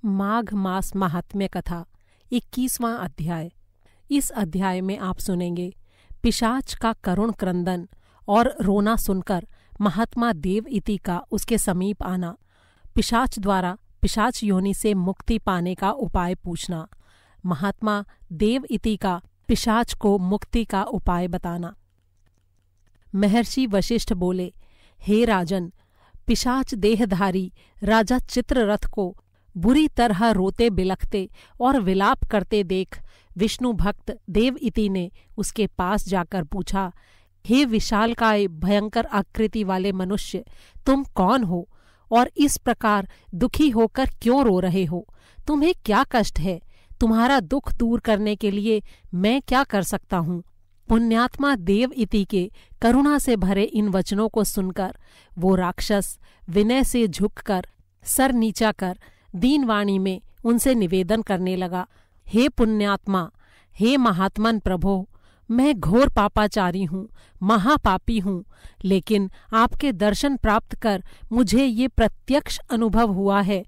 माघ मास महात्म्य कथा 21वां अध्याय। इस अध्याय में आप सुनेंगे पिशाच का करुण क्रंदन और रोना सुनकर महात्मा देव इति का उसके समीप आना, पिशाच द्वारा पिशाच योनि से मुक्ति पाने का उपाय पूछना, महात्मा देव इति का पिशाच को मुक्ति का उपाय बताना। महर्षि वशिष्ठ बोले, हे राजन, पिशाच देहधारी राजा चित्ररथ को बुरी तरह रोते बिलखते और विलाप करते देख विष्णु भक्त देव इति ने उसके पास जाकर पूछा, हे विशालकाय भयंकर आकृति वाले मनुष्य, तुम कौन हो और इस प्रकार दुखी होकर क्यों रो रहे हो? तुम्हें क्या कष्ट है? तुम्हारा दुख दूर करने के लिए मैं क्या कर सकता हूँ? पुण्यात्मा देव इति के करुणा से भरे इन वचनों को सुनकर वो राक्षस विनय से झुककर सर नीचा कर दीनवाणी में उनसे निवेदन करने लगा, हे पुण्यात्मा, हे महात्मन प्रभो, मैं घोर पापाचारी हूँ, महापापी हूँ, लेकिन आपके दर्शन प्राप्त कर मुझे ये प्रत्यक्ष अनुभव हुआ है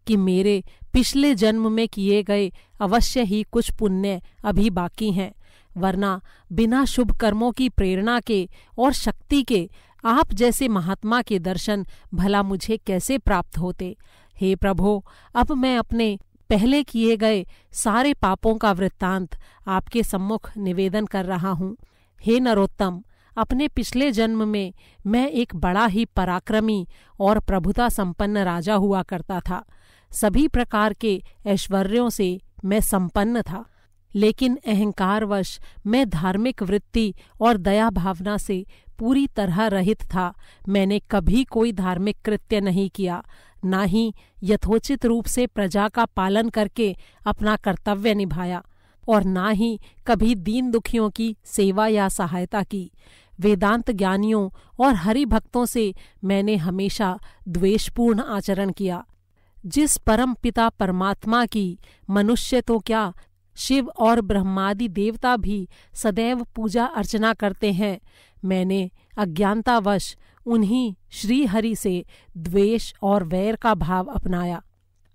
कि मेरे पिछले जन्म में किए गए अवश्य ही कुछ पुण्य अभी बाकी हैं, वरना बिना शुभ कर्मों की प्रेरणा के और शक्ति के आप जैसे महात्मा के दर्शन भला मुझे कैसे प्राप्त होते? हे प्रभो, अब मैं अपने पहले किए गए सारे पापों का वृत्तांत आपके सम्मुख निवेदन कर रहा हूँ। हे नरोत्तम, अपने पिछले जन्म में मैं एक बड़ा ही पराक्रमी और प्रभुता संपन्न राजा हुआ करता था। सभी प्रकार के ऐश्वर्यों से मैं संपन्न था, लेकिन अहंकारवश मैं धार्मिक वृत्ति और दया भावना से पूरी तरह रहित था। मैंने कभी कोई धार्मिक कृत्य नहीं किया, ना ही यथोचित रूप से प्रजा का पालन करके अपना कर्तव्य निभाया, और ना ही कभी दीन दुखियों की सेवा या सहायता की। वेदांत ज्ञानियों और हरि भक्तों से मैंने हमेशा द्वेषपूर्ण आचरण किया। जिस परम पिता परमात्मा की मनुष्य तो क्या, शिव और ब्रह्मादि देवता भी सदैव पूजा अर्चना करते हैं, मैंने अज्ञानतावश उन्हीं श्री हरि से द्वेष और वैर का भाव अपनाया।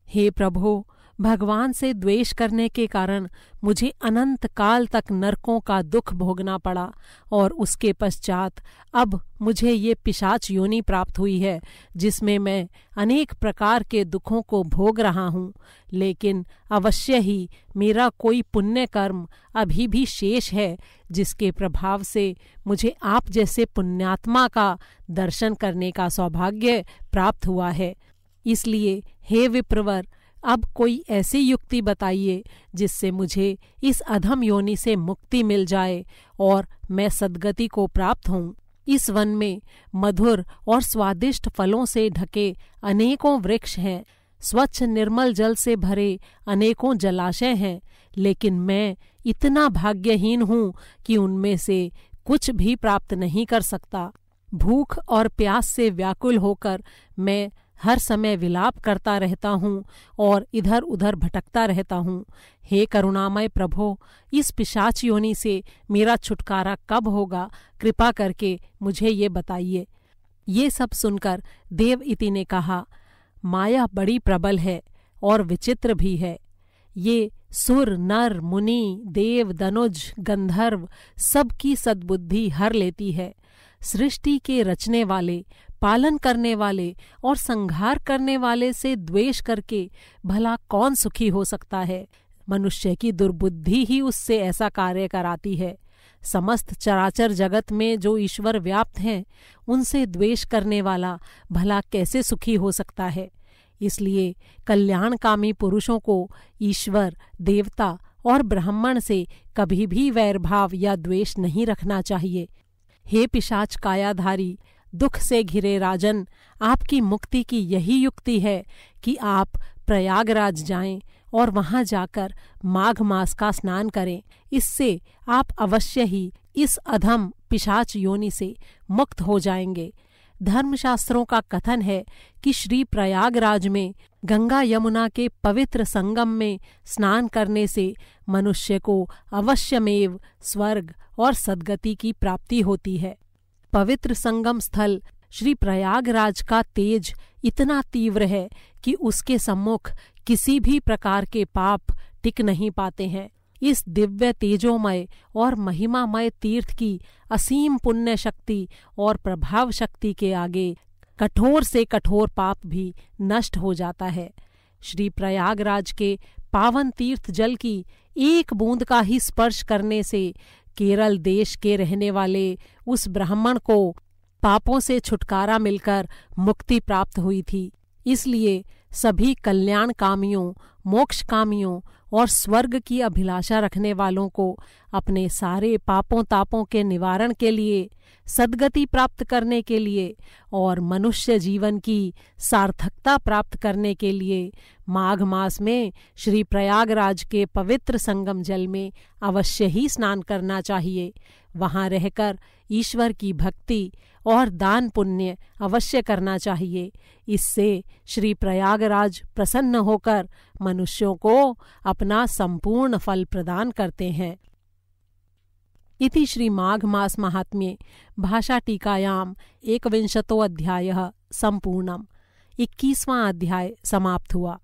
हे प्रभो, भगवान से द्वेष करने के कारण मुझे अनंत काल तक नरकों का दुख भोगना पड़ा, और उसके पश्चात अब मुझे ये पिशाच योनि प्राप्त हुई है, जिसमें मैं अनेक प्रकार के दुखों को भोग रहा हूँ। लेकिन अवश्य ही मेरा कोई पुण्य कर्म अभी भी शेष है, जिसके प्रभाव से मुझे आप जैसे पुण्यात्मा का दर्शन करने का सौभाग्य प्राप्त हुआ है। इसलिए हे विप्रवर, अब कोई ऐसी युक्ति बताइए जिससे मुझे इस अधम योनि से मुक्ति मिल जाए और मैं सद्गति को प्राप्त हूँ। इस वन में मधुर और स्वादिष्ट फलों से ढके अनेकों वृक्ष हैं, स्वच्छ निर्मल जल से भरे अनेकों जलाशय हैं, लेकिन मैं इतना भाग्यहीन हूँ कि उनमें से कुछ भी प्राप्त नहीं कर सकता। भूख और प्यास से व्याकुल होकर मैं हर समय विलाप करता रहता हूँ और इधर उधर भटकता रहता हूँ। हे करुणामय प्रभो, इस पिशाच योनि से मेरा छुटकारा कब होगा? कृपा करके मुझे ये बताइए। ये सब सुनकर देव इति ने कहा, माया बड़ी प्रबल है और विचित्र भी है। ये सुर नर मुनि देव दनुज गंधर्व सबकी सद्बुद्धि हर लेती है। सृष्टि के रचने वाले, पालन करने वाले और संहार करने वाले से द्वेष करके भला कौन सुखी हो सकता है? मनुष्य की दुर्बुद्धि ही उससे ऐसा कार्य कराती है। समस्त चराचर जगत में जो ईश्वर व्याप्त हैं, उनसे द्वेष करने वाला भला कैसे सुखी हो सकता है? इसलिए कल्याणकामी पुरुषों को ईश्वर, देवता और ब्राह्मण से कभी भी वैरभाव या द्वेष नहीं रखना चाहिए। हे पिशाच कायाधारी, दुख से घिरे राजन, आपकी मुक्ति की यही युक्ति है कि आप प्रयागराज जाएं और वहां जाकर माघ मास का स्नान करें। इससे आप अवश्य ही इस अधम पिशाच योनि से मुक्त हो जाएंगे। धर्मशास्त्रों का कथन है कि श्री प्रयागराज में गंगा यमुना के पवित्र संगम में स्नान करने से मनुष्य को अवश्यमेव स्वर्ग और सद्गति की प्राप्ति होती है। पवित्र संगम स्थल श्री प्रयागराज का तेज इतना तीव्र है कि उसके सम्मुख किसी भी प्रकार के पाप टिक नहीं पाते हैं। इस दिव्य तेजोमय और महिमामय तीर्थ की असीम पुण्य शक्ति और प्रभाव शक्ति के आगे कठोर से कठोर पाप भी नष्ट हो जाता है। श्री प्रयागराज के पावन तीर्थ जल की एक बूंद का ही स्पर्श करने से केरल देश के रहने वाले उस ब्राह्मण को पापों से छुटकारा मिलकर मुक्ति प्राप्त हुई थी। इसलिए सभी कल्याण कामियों, मोक्ष कामियों और स्वर्ग की अभिलाषा रखने वालों को अपने सारे पापों तापों के निवारण के लिए, सद्गति प्राप्त करने के लिए और मनुष्य जीवन की सार्थकता प्राप्त करने के लिए माघ मास में श्री प्रयागराज के पवित्र संगम जल में अवश्य ही स्नान करना चाहिए। वहाँ रहकर ईश्वर की भक्ति और दान पुण्य अवश्य करना चाहिए। इससे श्री प्रयागराज प्रसन्न होकर मनुष्यों को अपना संपूर्ण फल प्रदान करते हैं। इति श्री माघ मास महात्म्ये भाषा टीकायाम 21 अध्यायः संपूर्णम्। 21वां अध्याय समाप्त हुआ।